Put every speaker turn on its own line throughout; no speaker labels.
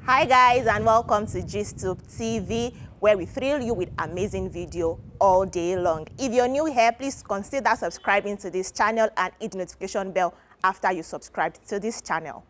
Hi guys, and welcome to GISTUBE TV, where we thrill you with amazing video all day long. If you're new here, please consider subscribing to this channel and hit the notification bell after you subscribe to this channel.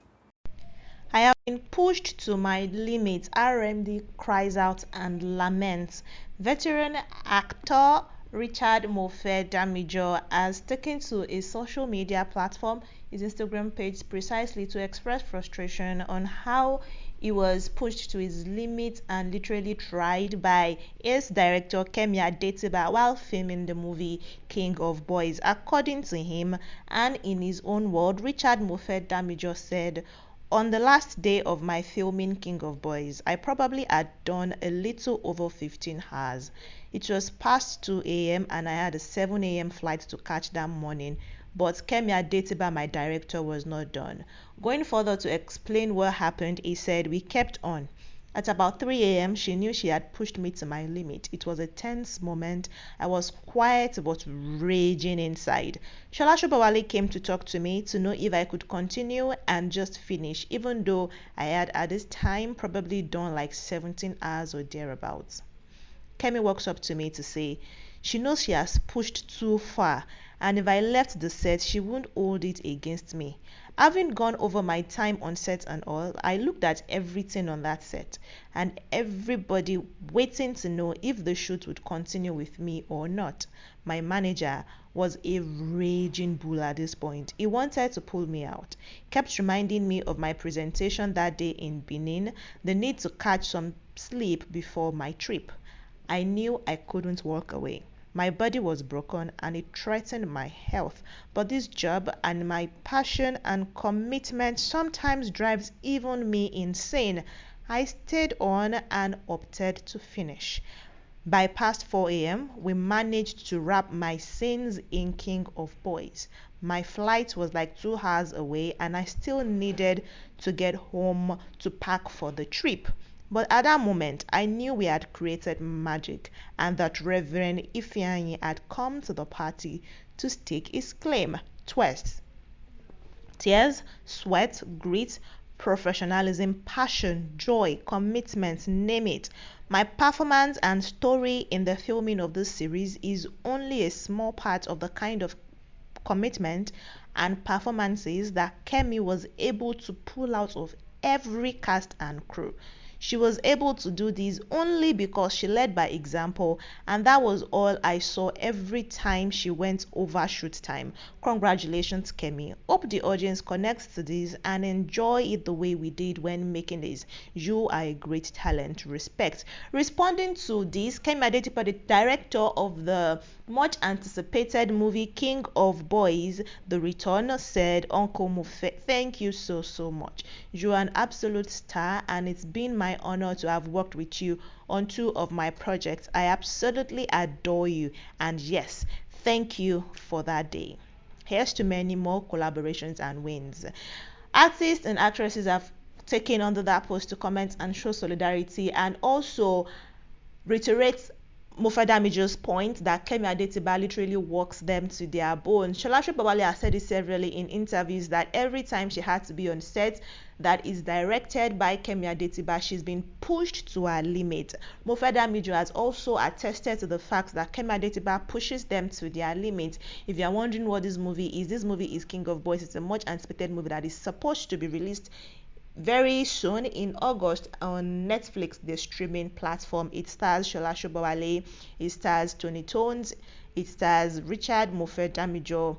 I have been pushed to my limit, RMD cries out and laments. Veteran actor Richard Mofe Damijo has taken to a social media platform, his Instagram page, precisely to express frustration on how he was pushed to his limit and literally tried by his director Kemi Adetiba while filming the movie King of Boys. According to him, and in his own word, Richard Mofe Damijo said, "On the last day of my filming King of Boys, I probably had done a little over 15 hours. It was past 2 a.m. and I had a 7 a.m. flight to catch that morning, but Kemi Adetiba, my director, was not done." Going further to explain what happened, he said, "We kept on. At about 3 a.m., she knew she had pushed me to my limit. It was a tense moment. I was quiet but raging inside. Shola Shobawale came to talk to me to know if I could continue and just finish, even though I had at this time probably done like 17 hours or thereabouts." Kemi walks up to me to say she knows she has pushed too far, and if I left the set, she wouldn't hold it against me. Having gone over my time on set and all, I looked at everything on that set and everybody waiting to know if the shoot would continue with me or not. My manager was a raging bull at this point. He wanted to pull me out, kept reminding me of my presentation that day in Benin, the need to catch some sleep before my trip. I knew I couldn't walk away. My body was broken and it threatened my health. But this job and my passion and commitment sometimes drives even me insane. I stayed on and opted to finish. By past 4 a.m., we managed to wrap my scenes in King of Boys. My flight was like 2 hours away and I still needed to get home to pack for the trip. But at that moment, I knew we had created magic and that Reverend Ifeanyi had come to the party to stake his claim. Twice. Tears, sweat, grit, professionalism, passion, joy, commitment, name it. My performance and story in the filming of this series is only a small part of the kind of commitment and performances that Kemi was able to pull out of every cast and crew. She was able to do this only because she led by example, and that was all I saw every time she went over shoot time. Congratulations, Kemi. Hope the audience connects to this and enjoy it the way we did when making this. You are a great talent. Respect. Responding to this, Kemi Adetiba, the director of the much anticipated movie King of Boys, The Return, said, "Uncle Mufe, thank you so much. You're an absolute star and it's been my honor to have worked with you on two of my projects. I absolutely adore you, and yes, thank you for that day." Here's to many more collaborations and wins. Artists and actresses have taken under that post to comment and show solidarity and also reiterate Mofadamijo's point that Kemi Adetiba literally walks them to their bone. Shola Shobawale has said it severally in interviews that every time she had to be on set that is directed by Kemi Adetiba, she's been pushed to her limit. Mofadamijo has also attested to the fact that Kemi Adetiba pushes them to their limit. If you're wondering what this movie is King of Boys. It's a much anticipated movie that is supposed to be released very soon in August on Netflix, the streaming platform. It stars Shola Shobawale, it stars Tony Tones, it stars Richard Mofe Damijo,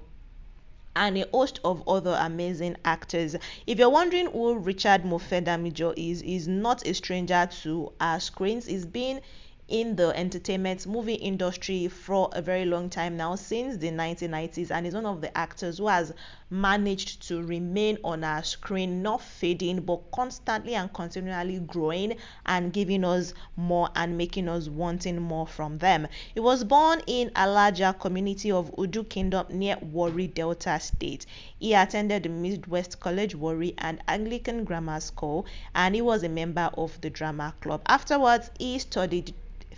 and a host of other amazing actors. If you're wondering who Richard Mofe Damijo is, he's not a stranger to our screens. He's been in the entertainment movie industry for a very long time now, since the 1990s, and is one of the actors who has managed to remain on our screen, not fading but constantly and continually growing and giving us more and making us wanting more from them. He was born in Alaja community of Udu Kingdom near Warri, Delta State. He attended the Midwest College Warri and Anglican Grammar School, and he was a member of the drama club. Afterwards, he studied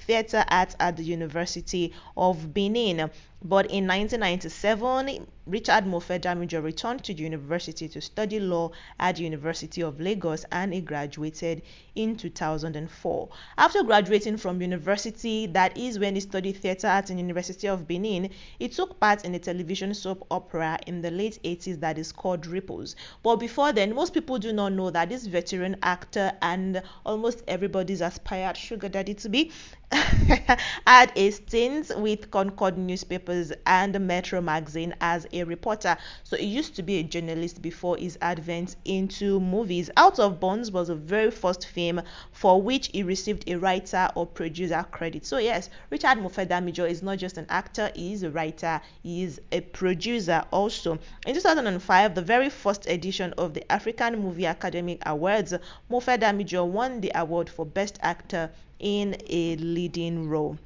theater arts at the University of Benin. But in 1997, Richard Mofe-Damijo returned to the university to study law at the University of Lagos, and he graduated in 2004. After graduating from university, that is when he studied theatre at the University of Benin, he took part in a television soap opera in the late 80s that is called Ripples. But before then, most people do not know that this veteran actor and almost everybody's aspired sugar daddy to be had a stint with Concord newspapers and Metro magazine as a reporter. So he used to be a journalist before his advent into movies. Out of Bounds was the very first film for which he received a writer or producer credit. So yes, Richard Mofe-Damijo is not just an actor, he is a writer, he is a producer also. In 2005, the very first edition of the African Movie Academy Awards, Mofe-Damijo won the award for Best Actor in a leading role.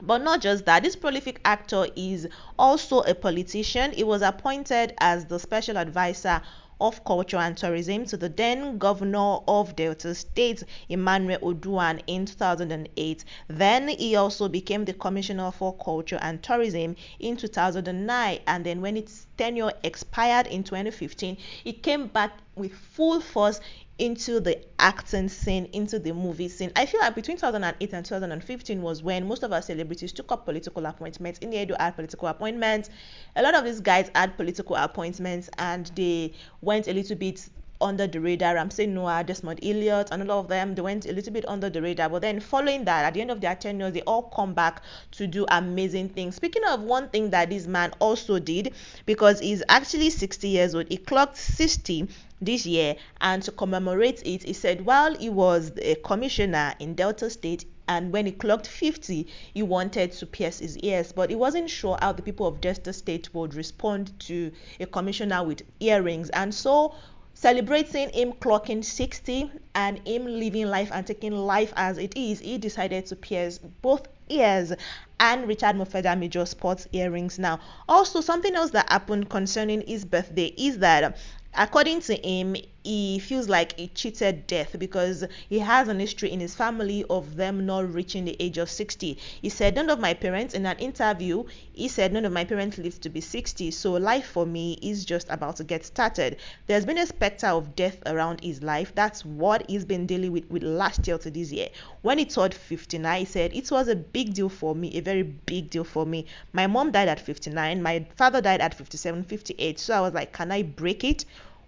But not just that, this prolific actor is also a politician. He was appointed as the special advisor of culture and tourism to the then governor of Delta State, Emmanuel Oduan, in 2008. Then he also became the commissioner for culture and tourism in 2009, and then when its tenure expired in 2015, he came back with full force into the acting scene, into the movie scene. I feel like between 2008 and 2015 was when most of our celebrities took up political appointments. In the Edo had political appointments. A lot of these guys had political appointments and they went a little bit under the radar. I'm saying Noah, Desmond Elliott, and all of them, they went a little bit under the radar. But then following that, at the end of their tenure, they all come back to do amazing things. Speaking of one thing that this man also did, because he's actually 60 years old, he clocked 60 this year, and to commemorate it, he said while he was a commissioner in Delta State, and when he clocked 50, he wanted to pierce his ears, but he wasn't sure how the people of Delta State would respond to a commissioner with earrings. And so, celebrating him clocking 60 and him living life and taking life as it is, he decided to pierce both ears. And Richard Mofe-Damijo sports earrings now. Also, something else that happened concerning his birthday is that, according to him, he feels like he cheated death because he has an history in his family of them not reaching the age of 60. He said, none of my parents, in an interview, he said, none of my parents lived to be 60, so life for me is just about to get started. There's been a specter of death around his life. That's what he's been dealing with last year to this year. When he turned 59, he said, it was a big deal for me, a very big deal for me. My mom died at 59, my father died at 57, 58, so I was like, can I break it?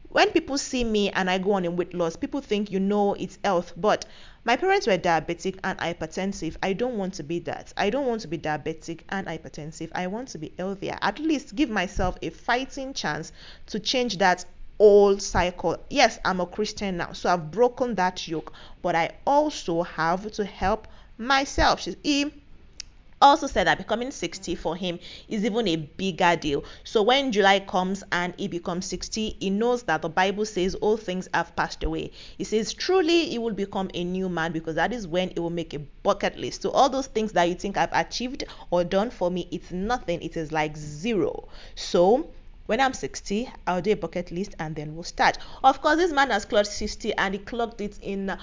When people see me and I go on a weight loss, people think, it's health. But my parents were diabetic and hypertensive. I don't want to be that. I don't want to be diabetic and hypertensive. I want to be healthier. At least give myself a fighting chance to change that old cycle. Yes, I'm a Christian now, so I've broken that yoke. But I also have to help myself. He also said that becoming 60 for him is even a bigger deal. So when July comes and he becomes 60, he knows that the Bible says all things have passed away. He says truly he will become a new man, because that is when he will make a bucket list. So all those things that you think I've achieved or done for me, it's nothing. It is like zero. So when I'm 60, I'll do a bucket list and then we'll start. Of course, this man has clocked 60 and he clocked it in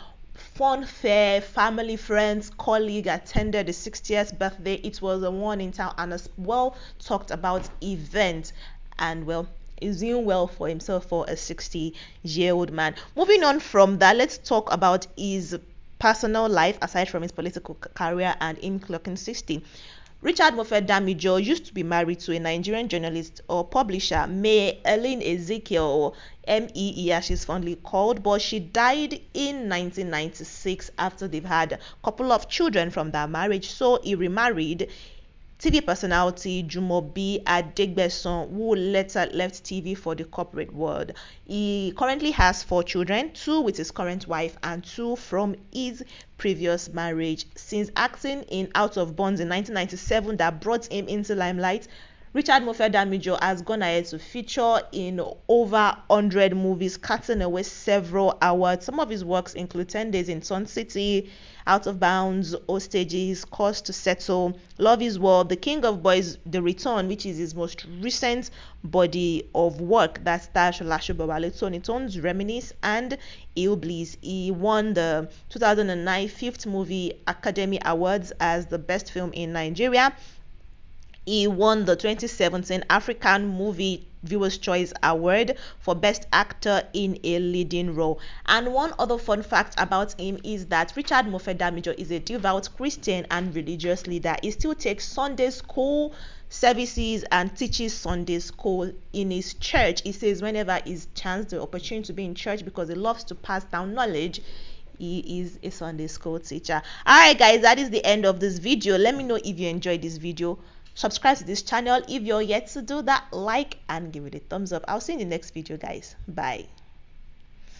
fun fair. Family, friends, colleague attended the 60th birthday. It was a one in town and a well talked about event, and well, he's doing well for himself for a 60-year-old man. Moving on from that, let's talk about his personal life aside from his political career and him clocking 60. Richard Mofe-Damijo used to be married to a Nigerian journalist or publisher, May Ellen Ezekiel, or MEE as she's fondly called, but she died in 1996 after they've had a couple of children from that marriage. So he remarried TV personality Jumobi Adegbeson, who later left TV for the corporate world. He currently has 4 children, 2 with his current wife and 2 from his previous marriage. Since acting in Out of Bounds in 1997 that brought him into limelight, Richard Mofe-Damijo has gone ahead to feature in over 100 movies, cutting away several awards. Some of his works include 10 Days in Sun City, Out of Bounds, Hostages, Cause to Settle, Love is War, The King of Boys, The Return, which is his most recent body of work that stars Sholasho Babale, Tony Tones, Reminisce, and Il Bliss. He won the 2009 5th Movie Academy Awards as the best film in Nigeria. He won the 2017 African Movie Viewers' Choice Award for Best Actor in a Leading Role. And one other fun fact about him is that Richard Mofe-Damijo is a devout Christian and religious leader. He still takes Sunday school services and teaches Sunday school in his church. He says whenever he's chance the opportunity to be in church, because he loves to pass down knowledge, he is a Sunday school teacher. Alright guys, that is the end of this video. Let me know if you enjoyed this video. Subscribe to this channel if you're yet to do that. Like and give it a thumbs up. I'll see you in the next video guys. Bye.